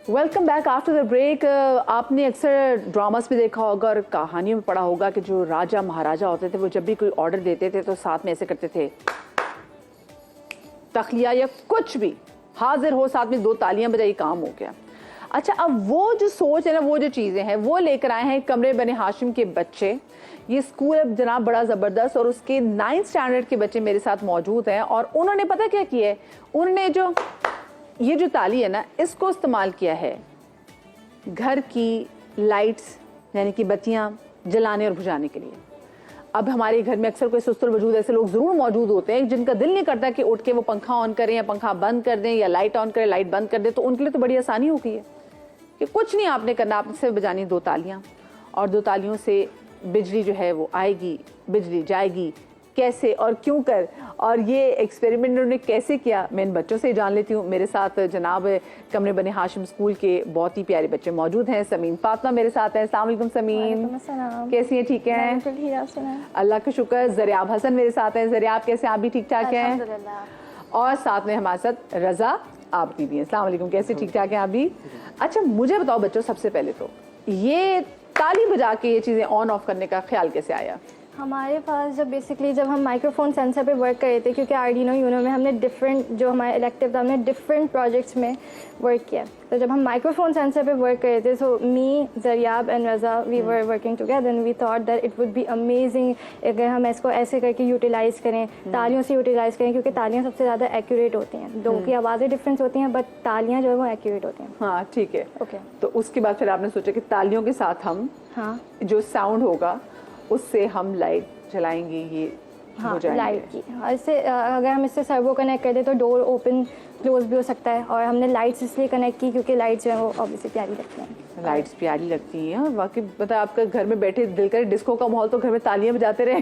Welcome back after the break. आपने अक्सर dramas में देखा होगा और कहानियों में पढ़ा होगा कि जो राजा महाराजा होते थे वो जब भी कोई ऑर्डर देते थे तो साथ में ऐसे करते थे, तखलिया या कुछ भी हाजिर हो, साथ में 2 तालियां बजाई, काम हो गया। अच्छा, अब वो जो सोच है ना, वो जो चीज़ें हैं वो लेकर आए हैं कमरे बने हाशिम के बच्चे। ये स्कूल है जनाब बड़ा ज़बरदस्त, और उसके 9th स्टैंडर्ड के बच्चे मेरे साथ मौजूद हैं। और उन्होंने पता क्या किया है, उन्होंने ये जो ताली है ना, इसको इस्तेमाल किया है घर की लाइट्स यानी कि बत्तियां जलाने और बुझाने के लिए। अब हमारे घर में अक्सर कोई सुस्तर वजूद ऐसे लोग ज़रूर मौजूद होते हैं जिनका दिल नहीं करता कि उठ के वो पंखा ऑन करें या पंखा बंद कर दें या लाइट ऑन करें, लाइट बंद कर दें। तो उनके लिए तो बड़ी आसानी हो गई है कि कुछ नहीं आपने करना, आपने सिर्फ बजानी 2 तालियां, और 2 तालियों से बिजली जो है वो आएगी, बिजली जाएगी। कैसे और क्यों कर, और ये एक्सपेरिमेंट उन्होंने कैसे किया, मैं इन बच्चों से जान लेती हूँ। मेरे साथ जनाब कमरे बने हाशिम स्कूल के बहुत ही प्यारे बच्चे मौजूद हैं। समीन फातिमा मेरे साथ हैं। अस्सलाम वालेकुम समीन, कैसी हैं? ठीक हैं, अल्लाह का शुक्र। ज़रियाब हसन मेरे साथ हैं। ज़रियाब कैसे, आप भी ठीक ठाक हैं? और साथ में हमारे साथ रज़ा आबदी भी हैं। अस्सलाम वालेकुम, कैसे, ठीक ठाक हैं आप भी? अच्छा, मुझे बताओ बच्चों, सबसे पहले तो ये ताली बजा के ये चीज़ें ऑन ऑफ करने का ख्याल कैसे आया? हमारे पास जब हम माइक्रोफोन सेंसर पे वर्क कर रहे थे, क्योंकि आर्डिनो यूनो में हमने डिफरेंट, जो हमारे इलेक्टिव था, हमने डिफरेंट प्रोजेक्ट्स में वर्क किया। तो जब हम माइक्रोफोन सेंसर पे वर्क कर रहे थे, so me, Zariyab and Raza, we were working together and we thought that it would be amazing अगर हम इसको ऐसे करके यूटिलाइज़ करें, तालियों से यूटिलाइज़ करें, क्योंकि तालियाँ सबसे ज़्यादा एक्यूरेट होती हैं। लोगों की आवाज़ें डिफरेंस होती हैं बट तालियाँ जो है वो एक्यूरेट होती हैं। हाँ ठीक है, ओके। तो उसके बाद फिर आपने सोचा कि तालियों के साथ हम जो साउंड होगा उससे हम लाइट जलाएंगे, ये लाइट की। इससे अगर हम इससे सर्वो कनेक्ट कर दें तो डोर ओपन क्लोज भी हो सकता है। और हमने लाइट्स इसलिए कनेक्ट की क्योंकि लाइट्स जो है वो ऑब्वियसली प्यारी लगती हैं। लाइट्स प्यारी लगती हैं, और वाकई मतलब आपका घर में बैठे दिल करे डिस्को का माहौल, तो घर में तालियां बजाते रहे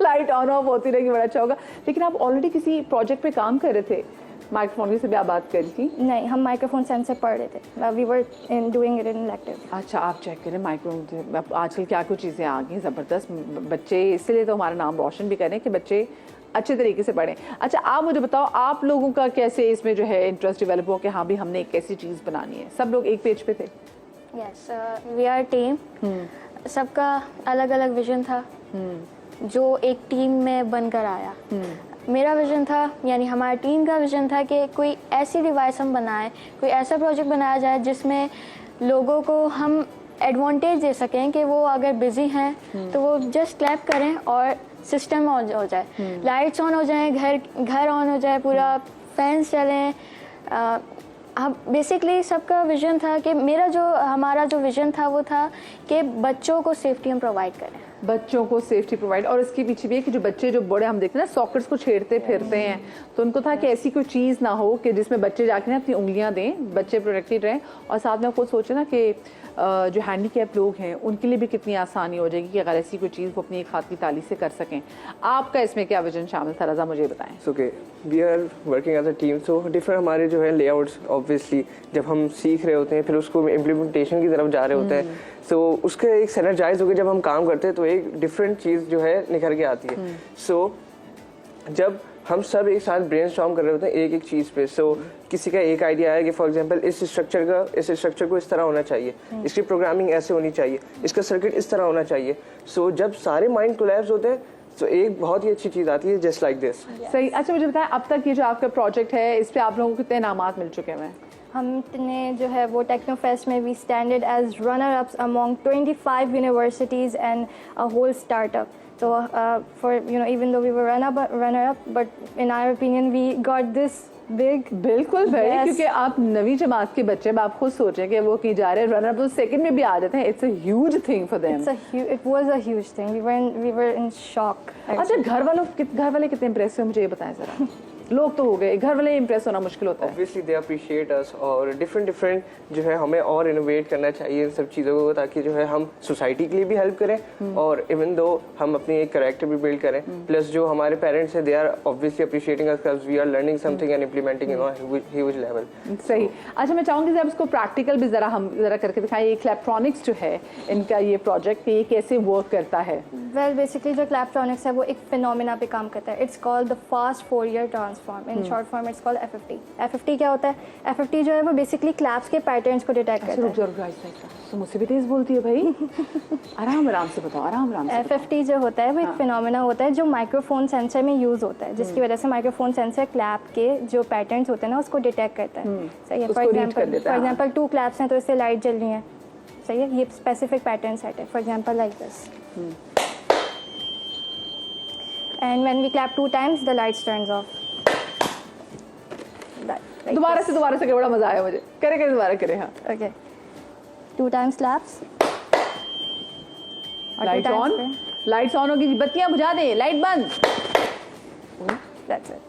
लाइट ऑन ऑफ होती रहेगी, बड़ा अच्छा होगा। लेकिन आप ऑलरेडी किसी प्रोजेक्ट पे काम कर रहे थे, माइक्रोफोन से भी आप बात करी थी? नहीं, हम माइक्रोफोन सेंसर पढ़ रहे थे। We were in doing it in elective. अच्छा, आप चेक करें माइक्रोफोन, आजकल क्या कुछ चीज़ें आ गई ज़बरदस्त बच्चे, इसलिए तो हमारा नाम रोशन भी करें कि बच्चे अच्छे तरीके से पढ़ें। अच्छा, आप मुझे बताओ, आप लोगों का कैसे इसमें जो है इंटरेस्ट डेवलप हुआ कि हाँ भी हमने एक ऐसी चीज़ बनानी है? सब लोग एक पेज पे थे? Yes, we are team. सबका अलग अलग विजन था जो एक टीम में बनकर आया। मेरा विजन था, यानी हमारी टीम का विजन था कि कोई ऐसी डिवाइस हम बनाएं, कोई ऐसा प्रोजेक्ट बनाया जाए जिसमें लोगों को हम एडवांटेज दे सकें कि वो अगर बिजी हैं तो वो जस्ट क्लैप करें और सिस्टम ऑन हो जाए, लाइट्स ऑन हो जाएं, घर ऑन हो जाए, पूरा फैंस चलें। हम बेसिकली सबका विजन था कि हमारा जो विजन था वो था कि बच्चों को सेफ्टी हम प्रोवाइड करें, बच्चों को सेफ्टी प्रोवाइड। और इसके पीछे भी है कि जो बच्चे जो बड़े हम देखते हैं ना सॉकेट्स को छेड़ते फिरते हैं, तो उनको था कि ऐसी कोई चीज़ ना हो कि जिसमें बच्चे जाके ना अपनी उंगलियां दें, बच्चे प्रोटेक्टेड रहें। और साथ में खुद सोचे ना कि जो हैंडीकैप लोग हैं उनके लिए भी कितनी आसानी हो जाएगी कि अगर ऐसी कोई चीज़ वो अपनी एक हाथ की ताली से कर सकें। आपका इसमें क्या विजन शामिल था, रज़ा मुझे बताएं। Okay, we are working as a team, so different हमारे जो है लेआउट्स, ऑब्वियसली जब हम सीख रहे होते हैं फिर उसको इम्प्लीमेंटेशन की तरफ जा रहे होते हैं, सो उसके एक सिनर्जाइज होकर जब हम काम करते हैं तो एक डिफरेंट चीज़ जो है निखर के आती है। सो जब हम सब एक साथ ब्रेनस्टॉर्म कर रहे होते हैं एक चीज़ पे, सो किसी का एक आइडिया आया कि फॉर एग्जांपल इस स्ट्रक्चर को इस तरह होना चाहिए, इसकी प्रोग्रामिंग ऐसे होनी चाहिए, इसका सर्किट इस तरह होना चाहिए। सो जब सारे माइंड कोलैप्स होते हैं तो एक बहुत ही अच्छी चीज़ आती है, जस्ट लाइक दिस। सही। अच्छा, मुझे बताएं, अब तक ये जो आपका प्रोजेक्ट है इस पर आप लोगों को कितने इनामात मिल चुके हैं? हमने जो है वो टेक्नोफेस्ट में we standard as runner ups among 25 universities and a whole startup. So for even though we were runner up, but in our opinion we got this big। बिल्कुल भाई, क्योंकि आप नवी जमात के बच्चे, आप खुद सोचें कि वो कहीं जा रहे हैं, रनर अप तो सेकंड में भी आ जाते हैं। It's a huge thing for them. It was a huge thing. We were in shock। अच्छा, घर वाले कितने इम्प्रेस हुए, मुझे ये बताएं जरा। लोग तो हो गए, घर वाले इम्प्रेस होना मुश्किल होता है। ऑब्वियसली दे अप्रिशिएट अस, और डिफरेंट जो है हमें और इनोवेट करना चाहिए इन सब चीज़ों को, ताकि जो है हम सोसाइटी के लिए भी हेल्प करें और इवन दो हम अपनी एक कैरेक्टर भी बिल्ड करें। प्लस जो हमारे पेरेंट्स हैं they are obviously appreciating us because we are learning something and implementing in a huge level. सही। अच्छा, मैं चाहूँगी जब इसको प्रैक्टिकल भी ज़रा करके दिखाएं। ये क्लैप्ट्रॉनिक्स जो है इनका ये प्रोजेक्ट, ये कैसे वर्क करता है? वेल बेसिकली जो क्लैप्ट्रॉनिक्स है वो एक फिनोमेना पे काम करता है। It's called the fast Fourier transform. Advance form, in short form it's called FFT। FFT क्या होता है? FFT जो है वो बेसिकली क्लैप्स के पैटर्न्स को डिटेक्ट करता रुक जाओ गाइस, तो मुझसे भी तेज बोलती है भाई। आराम आराम से बताओ, आराम आराम से। है। FFT जो होता है वो एक फिनोमेना होता है जो माइक्रोफोन सेंसर में यूज होता है, जिसकी वजह से माइक्रोफोन सेंसर क्लैप के जो पैटर्न्स होते हैं ना उसको डिटेक्ट करता है। सही है। उसको read कर देता है, हाँ। एग्जांपल 2 क्लैप्स हैं तो इससे लाइट जल रही है। सही है। ये स्पेसिफिक पैटर्न सेट है। For example like this, and when we clap 2 times the lights turns off. दोबारा से करे, बड़ा मजा आया मुझे। करे दोबारा करे। हाँ, okay. 2 times claps। Lights on, lights on होगी, बत्तियां बुझा दे, लाइट बंद। That's it।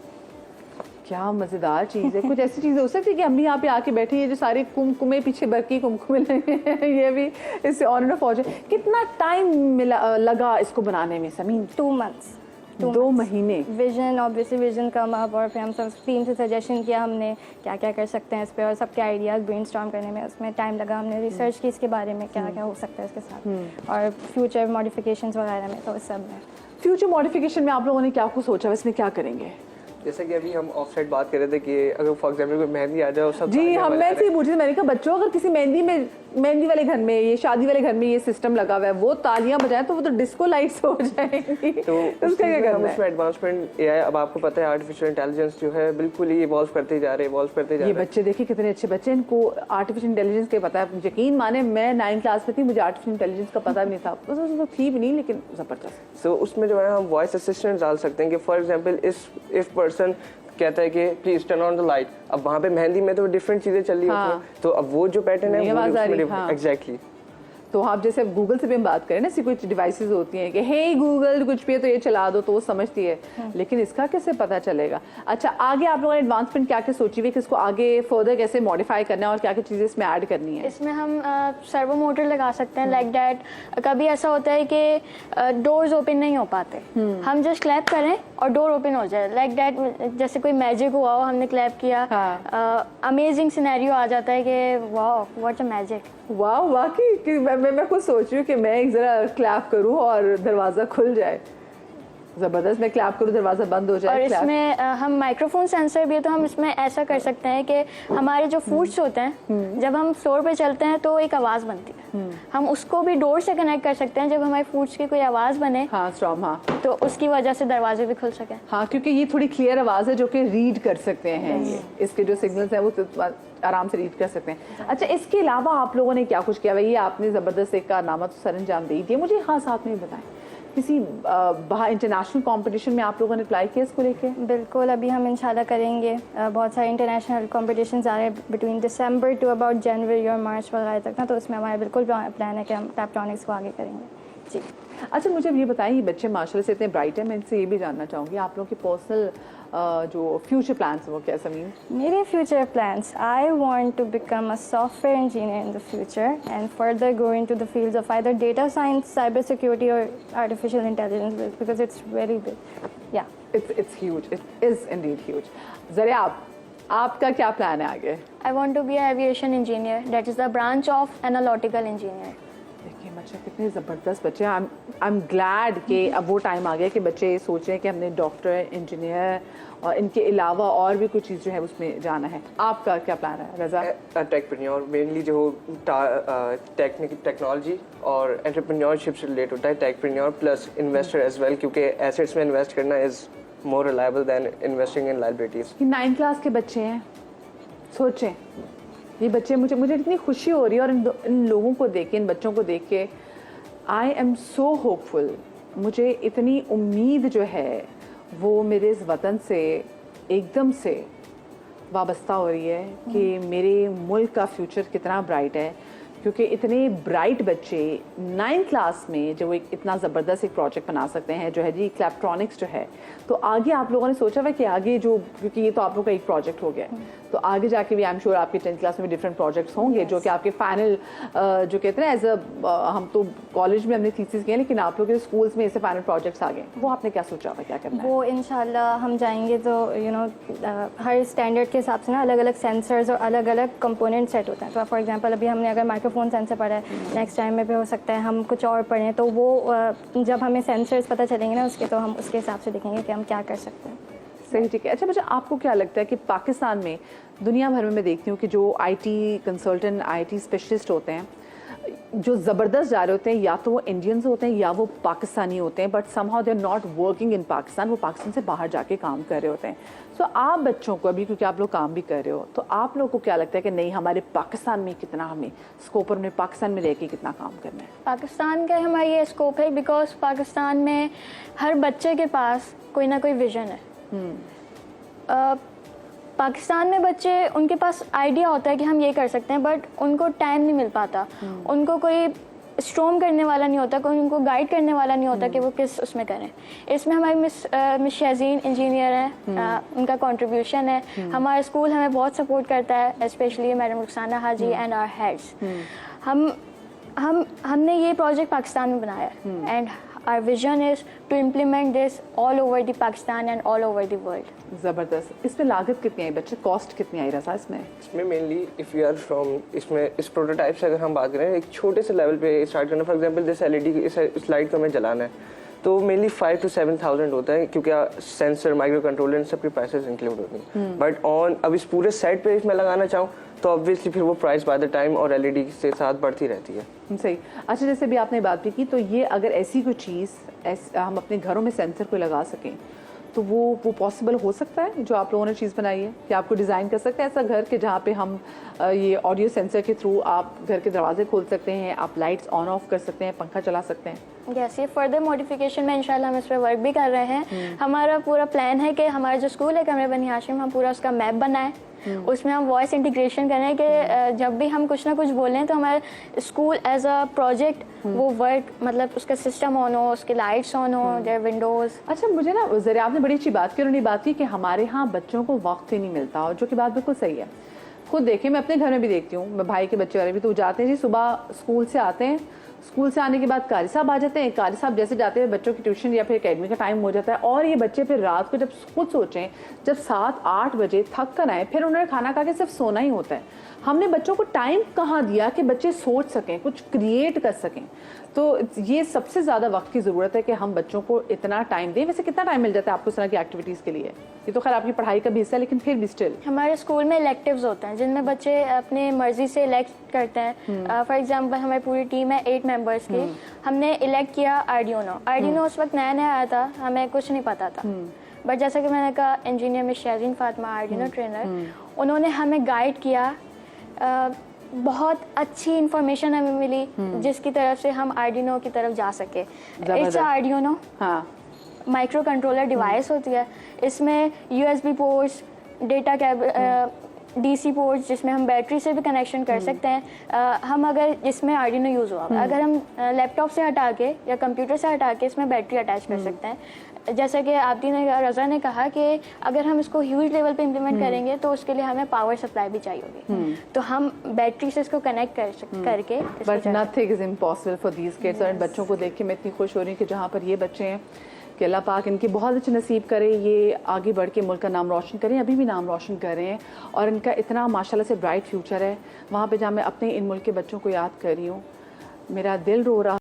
क्या मजेदार चीज है। कुछ ऐसी चीजें हो सकती है कि हम भी यहाँ पे आके बैठे, ये जो सारे कुमकुमे पीछे बरकी कुमकुमे लगे हैं, ये भी इससे ऑन एंड ऑफ हो जाए। कितना टाइम लगा इसको बनाने में समीन? 2 months। 2 महीने। Vision, obviously vision come up, और फिर हम सब टीम से सजेशन किया हमने क्या क्या कर सकते हैं इस पे, और सबके आइडियाज़ ब्रेनस्टॉर्म करने में उसमें टाइम लगा। हमने रिसर्च की इसके बारे में क्या क्या हो सकता है इसके साथ, और फ्यूचर मॉडिफिकेशंस वगैरह में। तो इस सब में फ्यूचर मॉडिफिकेशन में आप लोगों ने क्या कुछ सोचा, इसमें क्या करेंगे? जैसे कि अभी हम ऑफ साइड बात कर रहे थे कि अगर फॉर एग्जांपल कोई मेहंदी आ जाए और सब जी, हम मैं से पूछ रही थी, मैंने कहा बच्चों अगर किसी मेहंदी वाले घर में, ये शादी वाले घर में ये सिस्टम लगा हुआ है, वो तालियां बजाएं तो वो तो डिस्को लाइट्स हो जाएंगी। तो उसका क्या करना है? उसमें एडवांसमेंट AI, अब आपको पता है आर्टिफिशियल इंटेलिजेंस जो है बिल्कुल ही इवॉल्व करते जा रहे हैं। ये बच्चे देखिए कितने अच्छे बच्चे, इनको आर्टिफिशियल इंटेलिजेंस का पता है। यकीन माने मैं 9th क्लास में थी, मुझे आर्टिफिशियल इंटेलिजेंस का पता भी नहीं था। तो थी भी नहीं, लेकिन जबरदस्त। सो उसमें जो है हम वॉइस असिस्टेंट डाल सकते हैं कि फॉर एग्जांपल इफ पर्सन कहता है कि please turn on the light, अब वहाँ पे मेहंदी में तो डिफरेंट चीजें चल रही होती हैं, तो अब वो जो पैटर्न है वो एग्जैक्टली। तो आप जैसे गूगल से भी हम बात करें ना, कुछ डिवाइसेस होती हैं कि हे गूगल कुछ भी है तो ये चला दो, तो वो समझती है, लेकिन इसका कैसे पता चलेगा? अच्छा, आगे आप लोगों ने एडवांसमेंट क्या क्या सोची हुई कि इसको आगे फर्दर कैसे मॉडिफाई करना है और क्या क्या चीजें इसमें ऐड करनी है? इसमें हम सर्वो मोटर लगा सकते हैं, लाइक दैट। कभी ऐसा होता है कि डोर्स ओपन नहीं हो पाते, हम जस्ट क्लैप करें और डोर ओपन हो जाए, लाइक दैट। जैसे कोई मैजिक हुआ हो, हमने क्लैप किया, अमेजिंग सिनेरियो आ जाता है कि वाओ व्हाट अ मैजिक। वाह, वाकई मैं खुद सोच रही हूँ कि मैं एक जरा क्लैप करूँ और दरवाजा खुल जाए। जबरदस्त, मैं क्लैप करूँ दरवाजा बंद हो जाए। और इसमें हम माइक्रोफोन सेंसर भी है, तो हम इसमें ऐसा कर सकते हैं कि हमारे जो फूड्स होते हैं, जब हम फ्लोर पे चलते हैं तो एक आवाज़ बनती है, हम उसको भी डोर से कनेक्ट कर सकते हैं। जब हमारे फूड्स की कोई आवाज़ बने, हाँ स्टॉर्म, हाँ, तो उसकी वजह से दरवाजे भी खुल सके। हाँ, क्योंकि ये थोड़ी क्लियर आवाज़ है जो कि रीड कर सकते हैं। ये इसके जो सिग्नल्स हैं वो आराम से रीड कर सकते हैं। अच्छा, इसके अलावा आप लोगों ने क्या कुछ किया? भाई, ये आपने ज़बरदस्त एक कारनामा तो सर अंजाम दे दिया। मुझे हाँ साथ में बताएं, किसी बाहर इंटरनेशनल कंपटीशन में आप लोगों ने अप्लाई किया इसको लेके? बिल्कुल, अभी हम इंशाल्लाह करेंगे। बहुत सारे इंटरनेशनल कॉम्पिटिशन्स आ रहे हैं बिटवीन दिसंबर टू अबाउट जनवरी और मार्च वगैरह तक ना, तो उसमें हमारा बिल्कुल प्लान है कि हम टैप्ट्रॉनिक्स को आगे करेंगे। जी। अच्छा, मुझे अब ये बताएं, ये बच्चे माशाल्लाह से इतने ब्राइट हैं, मैं इनसे ये भी जानना चाहूँगी आप लोगों के पर्सनल जो फ्यूचर प्लान्स हैं वो क्या समीन? मेरे future plans, I want to become a software engineer in the future and further go into the fields of either data science, cyber security और artificial intelligence, because it's very big. Yeah it's huge, it is indeed huge. ज़रा आपका क्या plan है आगे? I want to be a aviation engineer, that is the branch of analytical engineer. देखिए बच्चे कितने ज़बरदस्त बच्चे हैं। आई एम ग्लैड कि अब वो टाइम आ गया कि बच्चे सोच रहे हैं कि हमने डॉक्टर, इंजीनियर और इनके अलावा और भी कुछ चीज़ जो है उसमें जाना है। आपका क्या प्लान है रज़ा? टेकप्रेन्योर, मेनली जो टेक्नोलॉजी और एंटरप्रेन्योरशिप से रिलेट होता है। Techpreneur plus investor as well, क्योंकि एसेट्स में इन्वेस्ट करना is more reliable than investing in liabilities. ये 9th क्लास के बच्चे हैं, सोचें ये बच्चे, मुझे इतनी खुशी हो रही है और इन लोगों को देख के, इन बच्चों को देख के आई एम सो होपफुल। मुझे इतनी उम्मीद जो है वो मेरे इस वतन से एकदम से वाबस्ता हो रही है कि मेरे मुल्क का फ्यूचर कितना ब्राइट है, क्योंकि इतने ब्राइट बच्चे 9th क्लास में जो एक इतना ज़बरदस्त एक प्रोजेक्ट बना सकते हैं जो है जी क्लैप्ट्रॉनिक्स जो है। तो आगे आप लोगों ने सोचा हुआ कि आगे जो, क्योंकि ये तो आप लोगों का एक प्रोजेक्ट हो गया है, तो आगे जाके भी आई एम श्योर आपके 10th क्लास में भी डिफरेंट प्रोजेक्ट्स होंगे जो कि आपके फाइनल जो कहते हैं एज अ, हम तो कॉलेज में हमने थीसिस किए, लेकिन आप लोग के स्कूल्स में ऐसे फाइनल प्रोजेक्ट्स आ गए, वो आपने क्या सोचा हुआ, क्या करना है? वो इंशाल्लाह हम जाएंगे तो हर स्टैंडर्ड के हिसाब से ना अलग अलग सेंसर्स और अलग अलग कंपोनेंट सेट होते हैं। तो फॉर एग्जांपल अभी हमने अगर माइक्रोफोन सेंसर पढ़ा है, नेक्स्ट टाइम में भी हो सकता है हम कुछ और पढ़ें, तो वो जब हमें सेंसर्स पता चलेंगे ना उसके, तो हम उसके हिसाब से देखेंगे कि हम क्या कर सकते हैं। सही, ठीक है। अच्छा बच्चा, आपको क्या लगता है कि पाकिस्तान में, दुनिया भर में मैं देखती हूँ कि जो आईटी कंसल्टेंट, आईटी स्पेशलिस्ट होते हैं, जो ज़बरदस्त जा रहे होते हैं, या तो वो इंडियंस होते हैं या वो पाकिस्तानी होते हैं, but somehow they are not working in Pakistan, वो पाकिस्तान से बाहर जाके काम कर रहे होते हैं। सो आप बच्चों को अभी, क्योंकि आप लोग काम भी कर रहे हो, तो आप लोगों को क्या लगता है कि नहीं, हमारे पाकिस्तान में कितना हमें स्कोप, और हमें पाकिस्तान में रह के कितना काम करना है? पाकिस्तान का हमारा ये स्कोप है बिकॉज पाकिस्तान में हर बच्चे के पास कोई ना कोई विजन है। पाकिस्तान में बच्चे, उनके पास आइडिया होता है कि हम ये कर सकते हैं, बट उनको टाइम नहीं मिल पाता, उनको कोई स्ट्रॉम करने वाला नहीं होता, कोई उनको गाइड करने वाला नहीं होता कि वो किस उसमें करें। इसमें हमारी मिस शाज़ीन इंजीनियर हैं, उनका कंट्रीब्यूशन है। हमारा स्कूल हमें बहुत सपोर्ट करता है, specially madam Rukhsana Haji and our heads. हमने ये प्रोजेक्ट पाकिस्तान में बनाया है and our vision is to implement this all over the Pakistan and all over the world. ज़बरदस्त। इसमें लागत कितनी आई बच्चे, कॉस्ट कितनी आई रसा इसमें? इसमें mainly if you are from, इसमें इस प्रोटोटाइप से अगर हम बात करें, एक छोटे से लेवल पे स्टार्ट करना, फॉर एग्जांपल दिस एलईडी, इस लाइट को हमें जलाना है, तो मेनली 5 to 7,000 होता है, क्योंकि सेंसर, माइक्रो कंट्रोलर, इन सब की प्राइसेस इंक्लूड होती हैं। बट ऑन अब इस पूरे सेट पे इसमें लगाना चाहूँ तो ऑब्वियसली फिर वो प्राइस बाय द टाइम और एलईडी के साथ बढ़ती रहती है। सही। अच्छा, जैसे भी आपने बात भी की, तो ये अगर ऐसी कोई चीज़ हम अपने घरों में सेंसर को लगा सकें, तो वो पॉसिबल हो सकता है जो आप लोगों ने चीज़ बनाई है? कि आपको डिज़ाइन कर सकते हैं ऐसा घर के जहाँ पे हम ये ऑडियो सेंसर के थ्रू आप घर के दरवाजे खोल सकते हैं, आप लाइट्स ऑन ऑफ कर सकते हैं, पंखा चला सकते हैं? यस, ये फर्दर मॉडिफिकेशन में इंशाल्लाह हम इस पर वर्क भी कर रहे हैं। हमारा पूरा प्लान है कि हमारा जो स्कूल है कमरे बनी हाशिम, हम पूरा उसका मैप बनाएं, उसमें हम वॉइस इंटीग्रेशन करें कि जब भी हम कुछ ना कुछ बोलें तो हमारे स्कूल एज अ प्रोजेक्ट वो वर्क, मतलब उसका सिस्टम ऑन हो, उसके लाइट्स ऑन हो, देयर विंडोज। अच्छा, मुझे ना ज़रा आपने बड़ी अच्छी बात की, उन्होंने बात की कि हमारे यहाँ बच्चों को वक्त ही नहीं मिलता, और जो कि बात बिल्कुल सही है। खुद देखिए, मैं अपने घर में भी देखती हूँ, मैं भाई के बच्चे वाले भी तो जाते हैं जी, सुबह स्कूल से आते हैं, स्कूल से आने के बाद कारी साहब आ जाते हैं, कारी साहब जैसे जाते हैं बच्चों की ट्यूशन या फिर एकेडमी का टाइम हो जाता है, और ये बच्चे फिर रात को जब खुद सोचें, जब 7-8 बजे थक कर आए, फिर उन्होंने खाना खा के सिर्फ सोना ही होता है। हमने बच्चों को टाइम कहाँ दिया कि बच्चे सोच सकें, कुछ क्रिएट कर सकें? तो ये सबसे ज़्यादा वक्त की ज़रूरत है कि हम बच्चों को इतना टाइम दें। वैसे कितना टाइम मिल जाता है आपको इस तरह की एक्टिविटीज़ के लिए? ये तो खैर आपकी पढ़ाई का भी हिस्सा है, लेकिन फिर भी स्टिल हमारे स्कूल में इलेक्टिव्स होते हैं जिनमें बच्चे अपनी मर्जी से इलेक्ट करते हैं। फॉर एग्जांपल हमारी पूरी टीम है 8 मेंबर्स की, हमने इलेक्ट किया आर्डिनो उस वक्त नया नया आया था, हमें कुछ नहीं पता था, बट जैसा कि मैंने कहा, engineer miss Shazeen Fatima Arduino trainer, उन्होंने हमें गाइड किया। बहुत अच्छी इंफॉर्मेशन हमें मिली जिसकी तरफ से हम आर्डिनो की तरफ जा सके। इट्स आर्डिनो, हाँ, माइक्रो कंट्रोलर डिवाइस होती है, इसमें USB ports, data DC ports जिसमें हम बैटरी से भी कनेक्शन कर सकते हैं। हम अगर इसमें आर्डिनो यूज़ हुआ, अगर हम लैपटॉप से हटा के या कंप्यूटर से हटा के इसमें बैटरी अटैच कर सकते हैं। जैसा कि आपदी ने, रज़ा ने कहा कि अगर हम इसको ह्यूज लेवल पे इम्प्लीमेंट करेंगे तो उसके लिए हमें पावर सप्लाई भी चाहिए होगी, तो हम बैटरी से इसको कनेक्ट करके but nothing is impossible for these kids. और इन बच्चों को देख के मैं इतनी खुश हो रही हूँ कि जहाँ पर ये बच्चे हैं, कि अल्लाह पाक इनके बहुत अच्छे नसीब करे, ये आगे बढ़ के मुल्क का नाम रोशन करें, अभी भी नाम रोशन कर रहे हैं, और इनका इतना माशाल्लाह से ब्राइट फ्यूचर है। वहाँ पे जहाँ मैं अपने इन मुल्क के बच्चों को याद कर रही हूँ, मेरा दिल रो रहा